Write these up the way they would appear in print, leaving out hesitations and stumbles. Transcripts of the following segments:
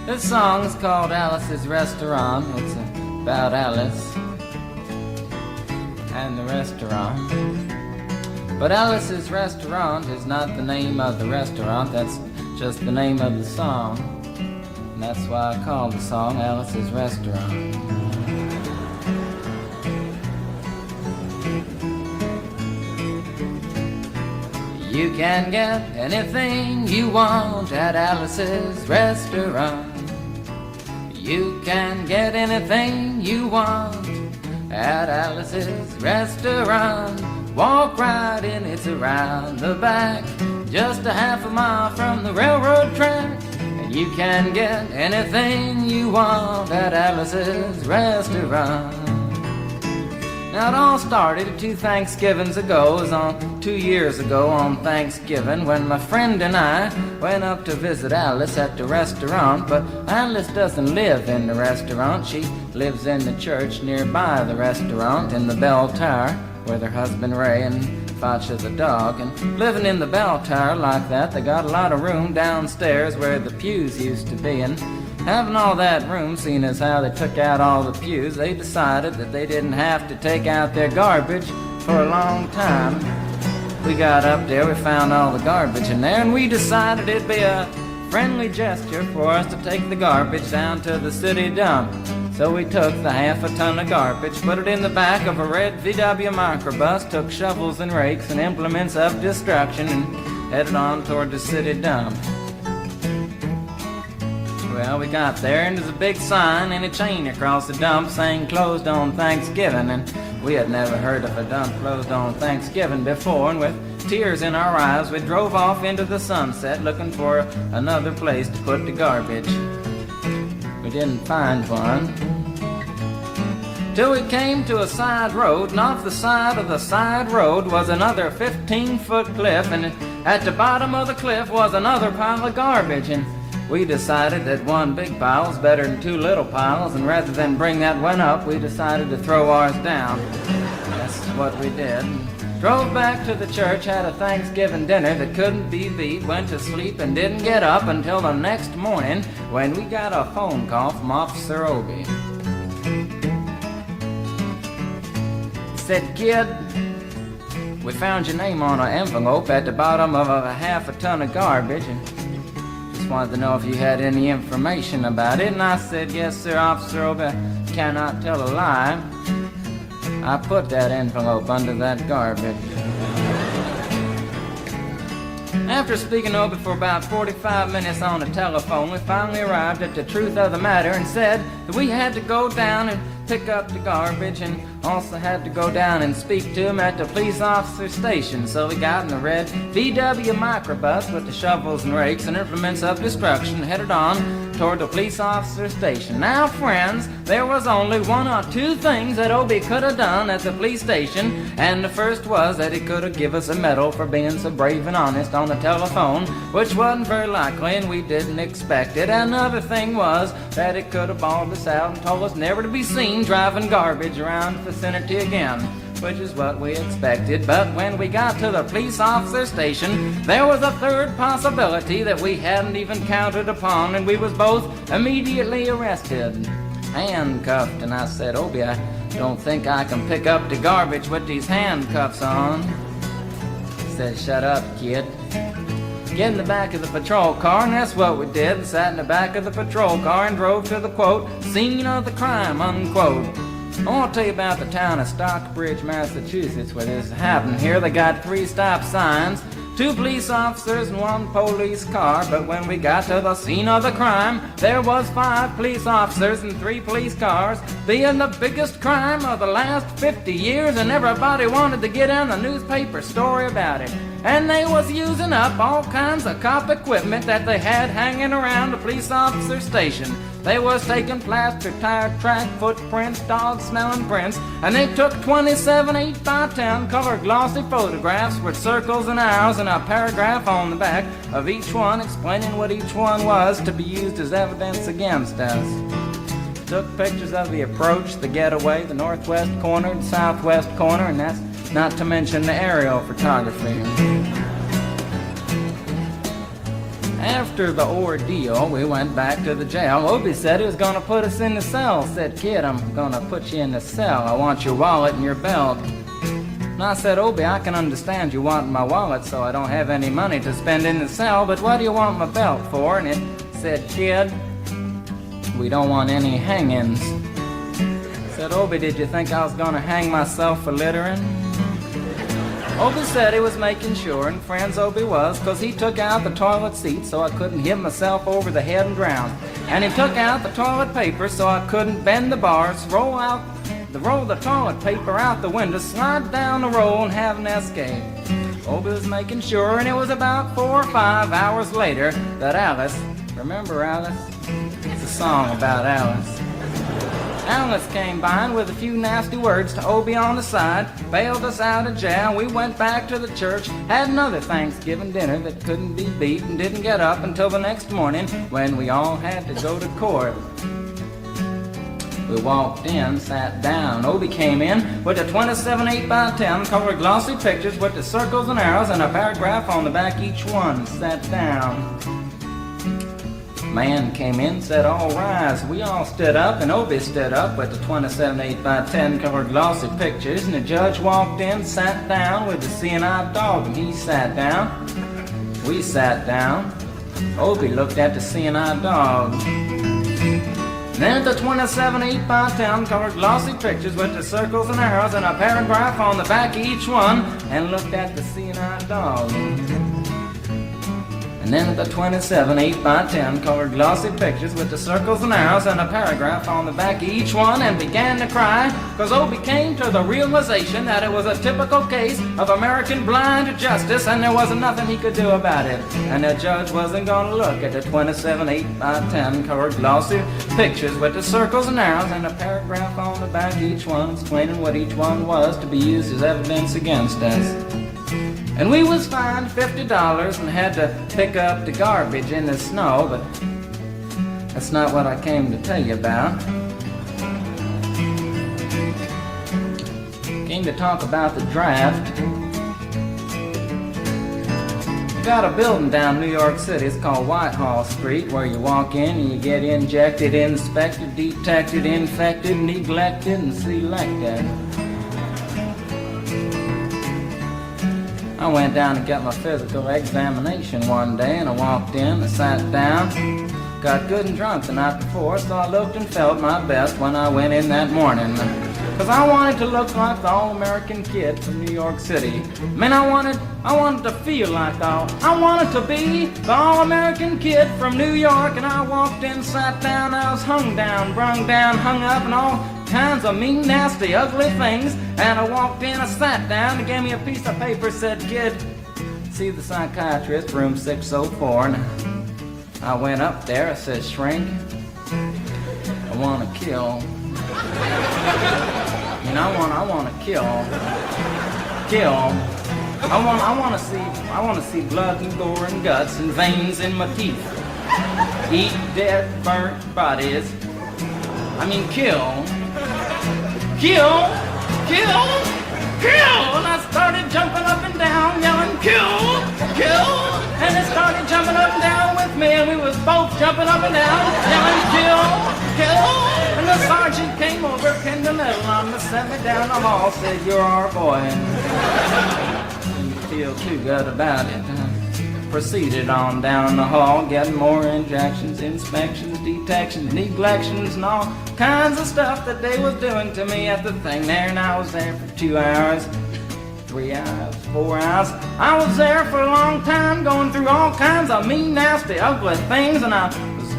This song is called Alice's Restaurant. It's about Alice and the restaurant. But Alice's Restaurant is not the name of the restaurant, that's just the name of the song. And that's why I call the song Alice's Restaurant. You can get anything you want at Alice's Restaurant. You can get anything you want at Alice's Restaurant. Walk right in, it's around the back, just a half a mile from the railroad track. And you can get anything you want at Alice's Restaurant. Now it all started 2 Thanksgivings ago. It was on 2 years ago on Thanksgiving when my friend and I went up to visit Alice at the restaurant. But Alice doesn't live in the restaurant. She lives in the church nearby the restaurant in the bell tower with her husband Ray and Facha the dog. And living in the bell tower like that, they got a lot of room downstairs where the pews used to be. And having all that room, seeing as how they took out all the pews, they decided that they didn't have to take out their garbage for a long time. We got up there, we found all the garbage in there, and we decided it'd be a friendly gesture for us to take the garbage down to the city dump. So we took the half a ton of garbage, put it in the back of a red VW microbus, took shovels and rakes and implements of destruction, and headed on toward the city dump. Well, we got there, and there's a big sign and a chain across the dump saying closed on Thanksgiving, and we had never heard of a dump closed on Thanksgiving before, and with tears in our eyes, we drove off into the sunset looking for another place to put the garbage. We didn't find one till we came to a side road, and off the side of the side road was another 15-foot cliff, and at the bottom of the cliff was another pile of garbage. And we decided that one big pile was better than 2 little piles, and rather than bring that one up, we decided to throw ours down. That's what we did. Drove back to the church, had a Thanksgiving dinner that couldn't be beat, went to sleep and didn't get up until the next morning when we got a phone call from Officer Obie. He said, "Kid, we found your name on an envelope at the bottom of a half a ton of garbage, and just wanted to know if you had any information about it." And I said, "Yes, sir, Officer Obie, I cannot tell a lie. I put that envelope under that garbage." After speaking to Obie for about 45 minutes on the telephone, we finally arrived at the truth of the matter and said that we had to go down and pick up the garbage, and also had to go down and speak to him at the police officer station. So we got in the red VW microbus with the shovels and rakes and implements of destruction, headed on toward the police officer station. Now, friends, there was only 1 or 2 things that Obie could have done at the police station, and the first was that he could have given us a medal for being so brave and honest on the telephone, which wasn't very likely, and we didn't expect it. Another thing was that he could have bawled us out and told us never to be seen driving garbage around the vicinity again, which is what we expected. But when we got to the police officer station, there was a third possibility that we hadn't even counted upon, and we was both immediately arrested, handcuffed. And I said, "Obie, I don't think I can pick up the garbage with these handcuffs on." He said, "Shut up, kid. Get in the back of the patrol car," and that's what we did. Sat in the back of the patrol car and drove to the, quote, scene of the crime, unquote. I want to tell you about the town of Stockbridge, Massachusetts, where this happened. Here they got 3 stop signs, 2 police officers and 1 police car. But when we got to the scene of the crime, there was 5 police officers and 3 police cars, being the biggest crime of the last 50 years, and everybody wanted to get in a newspaper story about it. And they was using up all kinds of cop equipment that they had hanging around the police officer station. They was taking plaster, tire track, footprints, dog-smelling prints, and they took 27 8x10 color glossy photographs with circles and arrows and a paragraph on the back of each one explaining what each one was to be used as evidence against us. Took pictures of the approach, the getaway, the northwest corner, the southwest corner, and that's not to mention the aerial photography. After the ordeal, we went back to the jail. Obie said he was going to put us in the cell. Said, "Kid, I'm going to put you in the cell. I want your wallet and your belt." And I said, "Obie, I can understand you want my wallet so I don't have any money to spend in the cell, but what do you want my belt for?" And it said, "Kid, we don't want any hangings." I said, "Obie, did you think I was going to hang myself for littering?" Obie said he was making sure, and friends Obie was, 'cause he took out the toilet seat so I couldn't hit myself over the head and drown. And he took out the toilet paper so I couldn't bend the bars, roll the toilet paper out the window, slide down the roll and have an escape. Obie was making sure, and it was about 4 or 5 hours later that Alice, remember Alice? It's a song about Alice. Alice came by and with a few nasty words to Obie on the side, bailed us out of jail. We went back to the church, had another Thanksgiving dinner that couldn't be beat, and didn't get up until the next morning when we all had to go to court. We walked in, sat down. Obie came in with a 27 8x10 colored glossy pictures with the circles and arrows and a paragraph on the back each one. Sat down. Man came in, said, "All rise." We all stood up, and Obie stood up with the 27 8x10 colored glossy pictures, and the judge walked in, sat down with the seeing-eyed dog, and he sat down. We sat down. Obie looked at the seeing-eyed dog. Then the 27 8x10 colored glossy pictures with the circles and arrows and a paragraph on the back of each one, and looked at the seeing-eyed dog. And then the 27 8x10 colored glossy pictures with the circles and arrows and a paragraph on the back of each one, and began to cry, 'cause Obie came to the realization that it was a typical case of American blind justice, and there wasn't nothing he could do about it. And the judge wasn't going to look at the 27 8x10 colored glossy pictures with the circles and arrows and a paragraph on the back of each one, explaining what each one was to be used as evidence against us. And we was fined $50 and had to pick up the garbage in the snow, but that's not what I came to tell you about. Came to talk about the draft. We got a building down New York City. It's called Whitehall Street, where you walk in and you get injected, inspected, detected, infected, neglected, and selected. I went down to get my physical examination one day, and I walked in, I sat down, got good and drunk the night before, so I looked and felt my best when I went in that morning. 'Cause I wanted to look like the all-American kid from New York City. Man, I wanted to feel like I wanted to be the all-American kid from New York. And I walked in, sat down, I was hung down, brung down, hung up, and all kinds of mean, nasty, ugly things. And I walked in, I sat down, they gave me a piece of paper, said, "Kid, see the psychiatrist, room 604. And I went up there, I said, "Shrink, I want to kill. I mean, I want to kill. I want to see blood and gore and guts and veins in my teeth. Eat dead, burnt bodies. I mean, kill. And I started jumping up and down, yelling, kill. And it started jumping up and down with me, and we was both jumping up and down, yelling, kill. And the sergeant came over, pinned the medal on me, sent me down the hall, said, "You're our boy." And you feel too good about it. Proceeded on down the hall, getting more injections, inspections, detections, neglections, and all kinds of stuff that they was doing to me at the thing there. And I was there for 2 hours, 3 hours, 4 hours. I was there for a long time, going through all kinds of mean, nasty, ugly things, and I was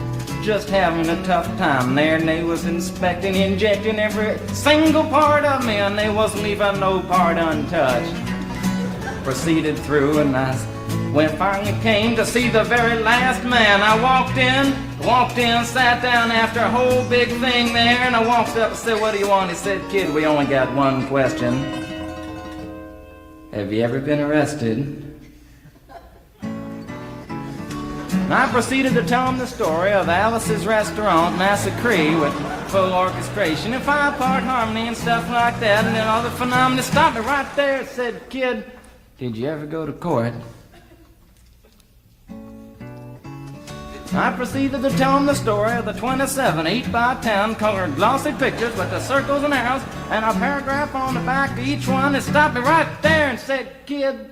just having a tough time there. And they was inspecting, injecting every single part of me, and they wasn't leaving no part untouched. Proceeded through, and when finally came to see the very last man, I walked in, sat down after a whole big thing there, and I walked up and said, "What do you want?" He said, "Kid, we only got one question. Have you ever been arrested?" And I proceeded to tell him the story of Alice's Restaurant Massacre with full orchestration and 5-part harmony and stuff like that, and then all the phenomena. Stopped me right there and said, "Kid, did you ever go to court?" I proceeded to tell him the story of the 27 8x10 colored glossy pictures with the circles and arrows and a paragraph on the back of each one. He stopped me right there and said, "Kid,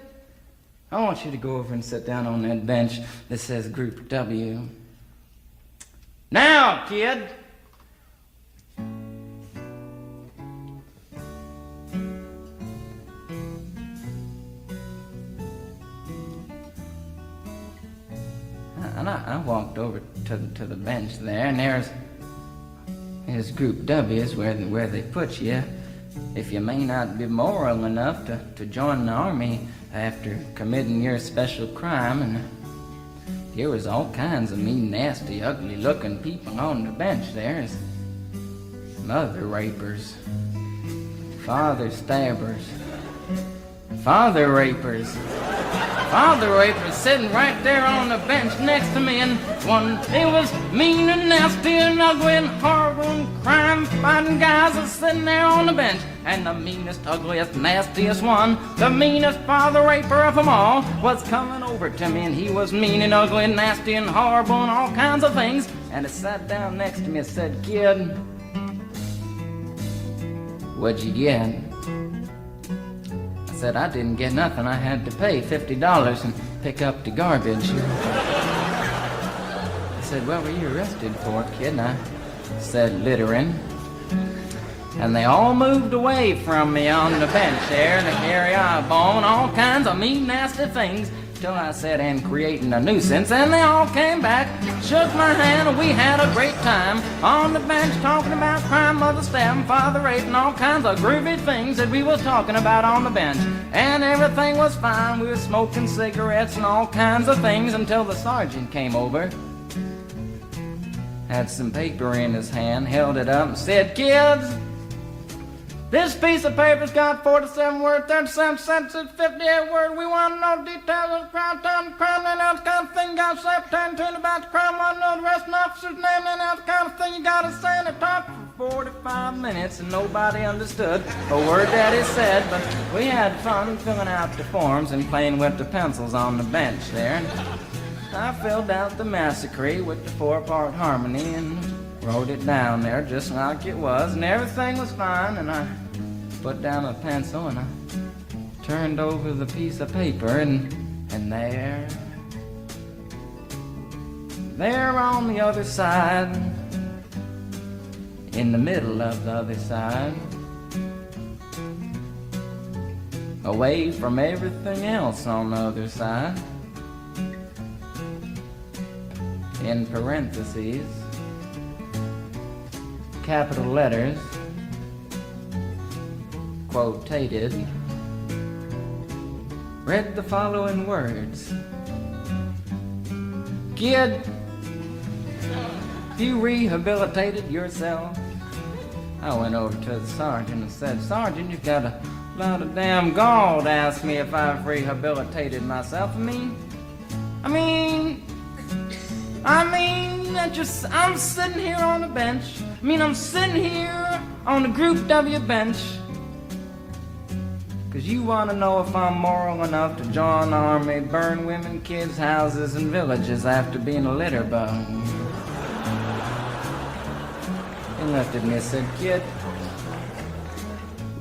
I want you to go over and sit down on that bench that says Group W. Now, kid." And I walked over to the bench there, and there's Group W is where they put you if you may not be moral enough to join the army after committing your special crime. And there was all kinds of mean, nasty, ugly-looking people on the bench there. There's mother rapers, father stabbers, father rapers sitting right there on the bench next to me, and one, it was mean and nasty and ugly and horrible and crime-fighting guys are sitting there on the bench. And the meanest, ugliest, nastiest one, the meanest father raper of them all, was coming over to me, and he was mean and ugly and nasty and horrible and all kinds of things. And he sat down next to me and said, "Kid, what'd you get?" I said, "I didn't get nothing. I had to pay $50 and pick up the garbage." He said, "What were you arrested for, kid?" And I said, "Littering." And they all moved away from me on the bench there to carry eyeball and all kinds of mean, nasty things, till I said, "And creating a nuisance." And they all came back, shook my hand, and we had a great time on the bench talking about crime, mother stabbing, father raping, all kinds of groovy things that we was talking about on the bench. And everything was fine. We were smoking cigarettes and all kinds of things until the sergeant came over, had some paper in his hand, held it up and said, "Kids, this piece of paper's got 47 words, 37 sentences, 58 words. We want to know details of the crime, time, the crime, and that kind of thing. Got to say pretend about the crime, want to know the rest of the officer's name, and that kind of thing. You got to say in the talk for 45 minutes, and nobody understood a word that he said, but we had fun filling out the forms and playing with the pencils on the bench there. And I filled out the massacre with the 4-part harmony and wrote it down there just like it was, and everything was fine. And I put down a pencil and I turned over the piece of paper, and there on the other side, in the middle of the other side, away from everything else on the other side, in parentheses, capital letters, quotated, read the following words: "Kid, you rehabilitated yourself." I went over to the sergeant and said, "Sergeant, you've got a lot of damn gall to ask me if I've rehabilitated myself. I'm sitting here on the bench. I'm sitting here on the Group W bench because you want to know if I'm moral enough to join the army, burn women, kids, houses, and villages after being a litter bug." He looked at me and said, "Kid,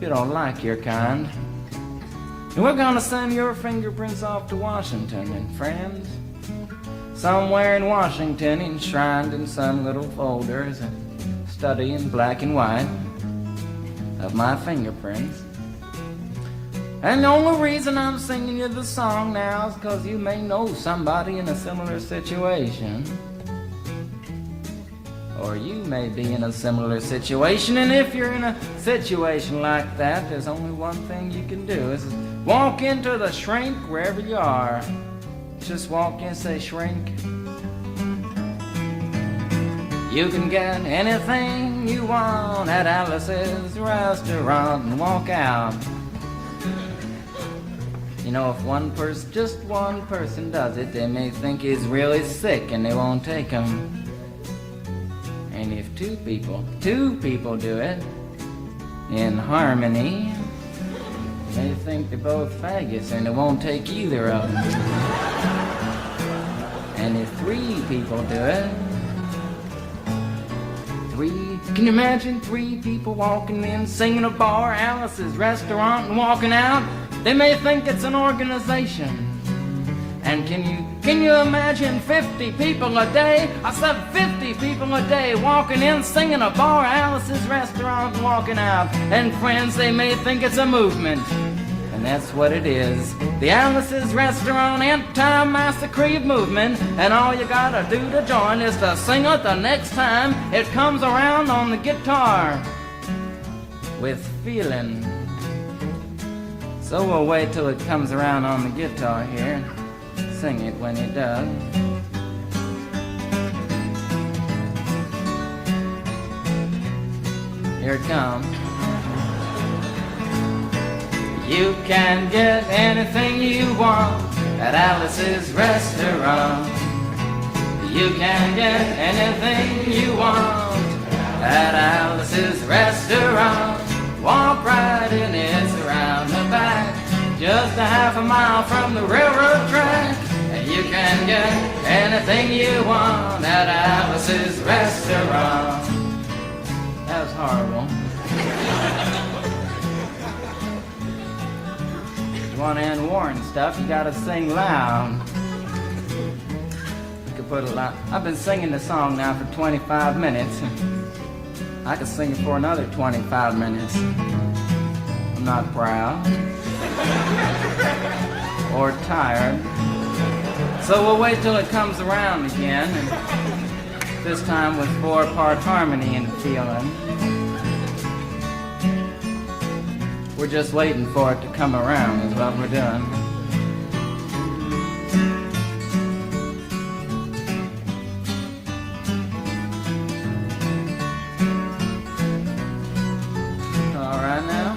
you don't like your kind. And we're going to send your fingerprints off to Washington, and friends, somewhere in Washington, enshrined in some little folder, is a study in black and white of my fingerprints. And the only reason I'm singing you the song now is because you may know somebody in a similar situation. Or you may be in a similar situation, and if you're in a situation like that, there's only one thing you can do, is walk into the shrink wherever you are. Just walk in and say, 'Shrink, you can get anything you want at Alice's restaurant,' and walk out. You know, if just one person does it, they may think he's really sick and they won't take him. And if two people do it in harmony, they think they're both faggots and they won't take either of them. And if 3 people do it, 3, can you imagine 3 people walking in, singing a bar, Alice's restaurant, and walking out? They may think it's an organization. And can you imagine 50 people a day? I said 50 people a day walking in, singing a bar, Alice's restaurant, and walking out. And friends, they may think it's a movement. And that's what it is. The Alice's Restaurant Anti-Massacre Movement. And all you gotta do to join is to sing it the next time it comes around on the guitar with feeling. So we'll wait till it comes around on the guitar here. Sing it when it does. Here it comes. You can get anything you want at Alice's Restaurant. You can get anything you want at Alice's Restaurant. Walk right in, it's around the back, just a half a mile from the railroad track. And you can get anything you want at Alice's Restaurant. That was horrible. If you want to end war and stuff, you gotta sing loud. You could put a lot. I've been singing the song now for 25 minutes. I could sing it for another 25 minutes. I'm not proud or tired. So we'll wait till it comes around again, and this time with 4-part harmony and feeling. We're just waiting for it to come around is what we're doing. All right now.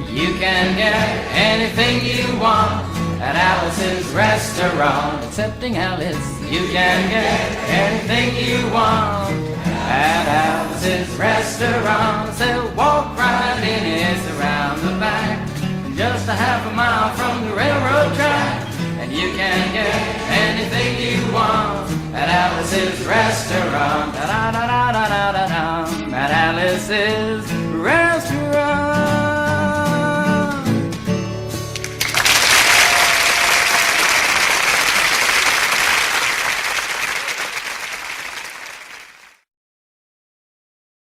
You can get anything you want at Alice's Restaurant. Excepting Alice. You can get anything you want at Alice's Restaurant. So walk right in, it's around the back, just a half a mile from the railroad track. And you can get anything you want at Alice's Restaurant. Da da da da da da da. At Alice's